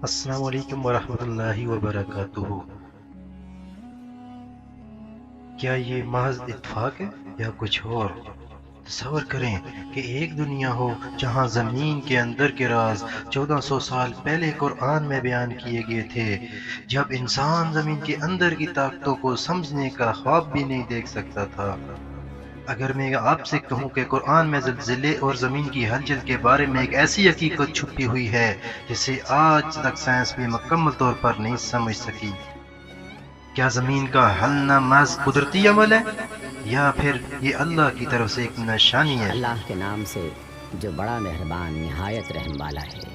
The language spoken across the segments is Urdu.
السلام علیکم ورحمۃ اللہ وبرکاتہ۔ کیا یہ محض اتفاق ہے یا کچھ اور؟ تصور کریں کہ ایک دنیا ہو جہاں زمین کے اندر کے راز 1400 سال پہلے قرآن میں بیان کیے گئے تھے، جب انسان زمین کے اندر کی طاقتوں کو سمجھنے کا خواب بھی نہیں دیکھ سکتا تھا۔ اگر میں آپ سے کہوں کہ قرآن میں زلزلے اور زمین کی ہلچل کے بارے میں ایک ایسی حقیقت چھپی ہوئی ہے جسے آج تک سائنس بھی مکمل طور پر نہیں سمجھ سکی، کیا زمین کا ہلنا محض قدرتی عمل ہے یا پھر یہ اللہ کی طرف سے ایک نشانی ہے؟ اللہ کے نام سے جو بڑا مہربان نہایت رحم والا ہے۔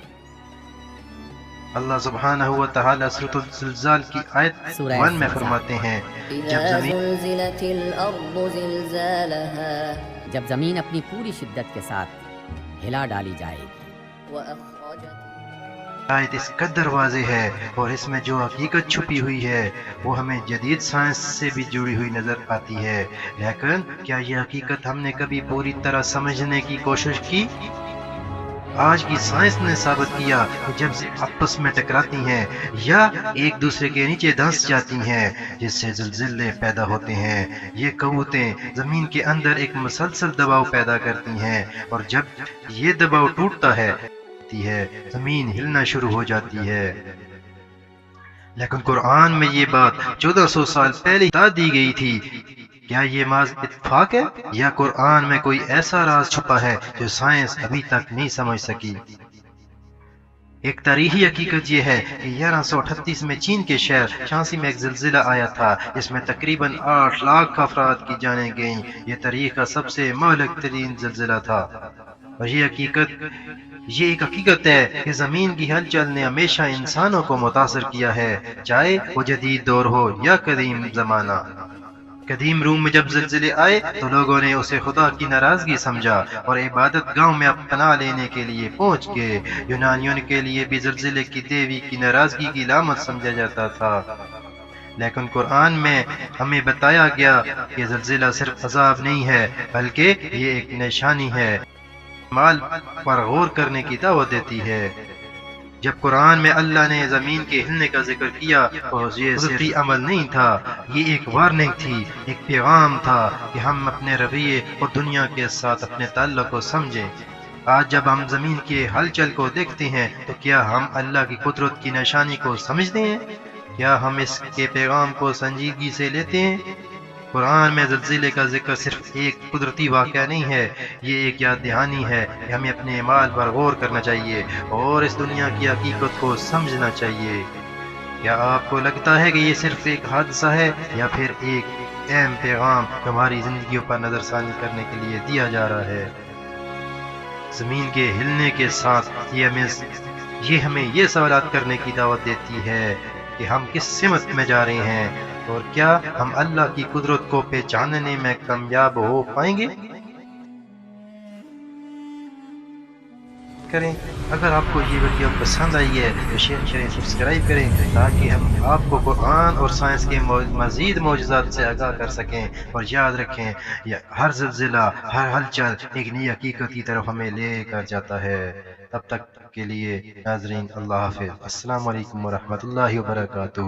اللہ سبحانہ و تعالی سورۃ الزلزال کی آیت سورہ 1 میں زلزال۔ فرماتے ہیں، جب إذا زمین زلزلت الأرض زلزالها جب زمین اپنی پوری شدت کے ساتھ ہلا ڈالی جائے گی، وأخرجت آیت اس قدر واضح ہے اور اس میں جو حقیقت چھپی ہوئی ہے وہ ہمیں جدید سائنس سے بھی جڑی ہوئی نظر آتی ہے، لیکن کیا یہ حقیقت ہم نے کبھی پوری طرح سمجھنے کی کوشش کی؟ آج کی سائنس نے ثابت کیا کہ جب آپس میں ٹکراتی ہیں یا ایک دوسرے کے نیچے دھنس جاتی ہیں، جس سے زلزلے پیدا ہوتے ہیں، یہ قوتیں زمین کے اندر ایک مسلسل دباؤ پیدا کرتی ہیں، اور جب یہ دباؤ ٹوٹتا ہے زمین ہلنا شروع ہو جاتی ہے۔ لیکن قرآن میں یہ بات 1400 سال پہلے بتا دی گئی تھی۔ کیا یہ محض اتفاق ہے یا قرآن میں کوئی ایسا راز چھپا ہے جو سائنس ابھی تک نہیں سمجھ سکی؟ ایک تاریخی حقیقت یہ ہے کہ 1138 میں چین کے شہر شانسی میں ایک زلزلہ آیا تھا جس میں تقریباً 8 لاکھ افراد کی جانیں گئیں۔ یہ تاریخ کا سب سے مہلک ترین زلزلہ تھا، اور یہ ایک حقیقت ہے کہ زمین کی ہلچل نے ہمیشہ انسانوں کو متاثر کیا ہے، چاہے وہ جدید دور ہو یا قدیم زمانہ۔ قدیم روم میں جب زلزلے آئے تو لوگوں نے اسے خدا کی ناراضگی سمجھا اور عبادت گاہوں میں پناہ لینے کے لیے پہنچ گئے۔ یونانیوں کے لیے بھی زلزلے کی دیوی کی ناراضگی کی علامت سمجھا جاتا تھا، لیکن قرآن میں ہمیں بتایا گیا کہ زلزلہ صرف عذاب نہیں ہے بلکہ یہ ایک نشانی ہے، مال پر غور کرنے کی دعوت دیتی ہے۔ جب قرآن میں اللہ نے زمین کے ہلنے کا ذکر کیا تو یہ قدرتی عمل نہیں تھا، یہ ایک وارننگ تھی، ایک پیغام تھا کہ ہم اپنے رویے اور دنیا کے ساتھ اپنے تعلق کو سمجھیں۔ آج جب ہم زمین کے ہلچل کو دیکھتے ہیں تو کیا ہم اللہ کی قدرت کی نشانی کو سمجھتے ہیں؟ کیا ہم اس کے پیغام کو سنجیدگی سے لیتے ہیں؟ قرآن میں زلزلے کا ذکر صرف ایک قدرتی واقعہ نہیں ہے، یہ ایک یاد دہانی ہے کہ ہمیں اپنے اعمال پر غور کرنا چاہیے اور اس دنیا کی حقیقت کو سمجھنا چاہیے۔ کیا آپ کو لگتا ہے کہ یہ صرف ایک حادثہ ہے یا پھر ایک اہم پیغام جو ہماری زندگیوں پر نظر ثانی کرنے کے لیے دیا جا رہا ہے؟ زمین کے ہلنے کے ساتھ یہ ہمیں یہ سوالات کرنے کی دعوت دیتی ہے کہ ہم کس سمت میں جا رہے ہیں، اور کیا ہم اللہ کی قدرت کو پہچاننے میں کامیاب ہو پائیں گے؟ اگر آپ کو یہ ویڈیو پسند آئی ہے تو شیئر کریں، سبسکرائب کریں تاکہ ہم آپ کو قرآن اور سائنس کے مزید معجزات سے آگاہ کر سکیں۔ اور یاد رکھیں، ہر زلزلہ، ہر ہلچل ایک نئی حقیقت کی طرف ہمیں لے کر جاتا ہے۔ تب تک کے لیے ناظرین، اللہ حافظ، السلام علیکم ورحمۃ اللہ وبرکاتہ۔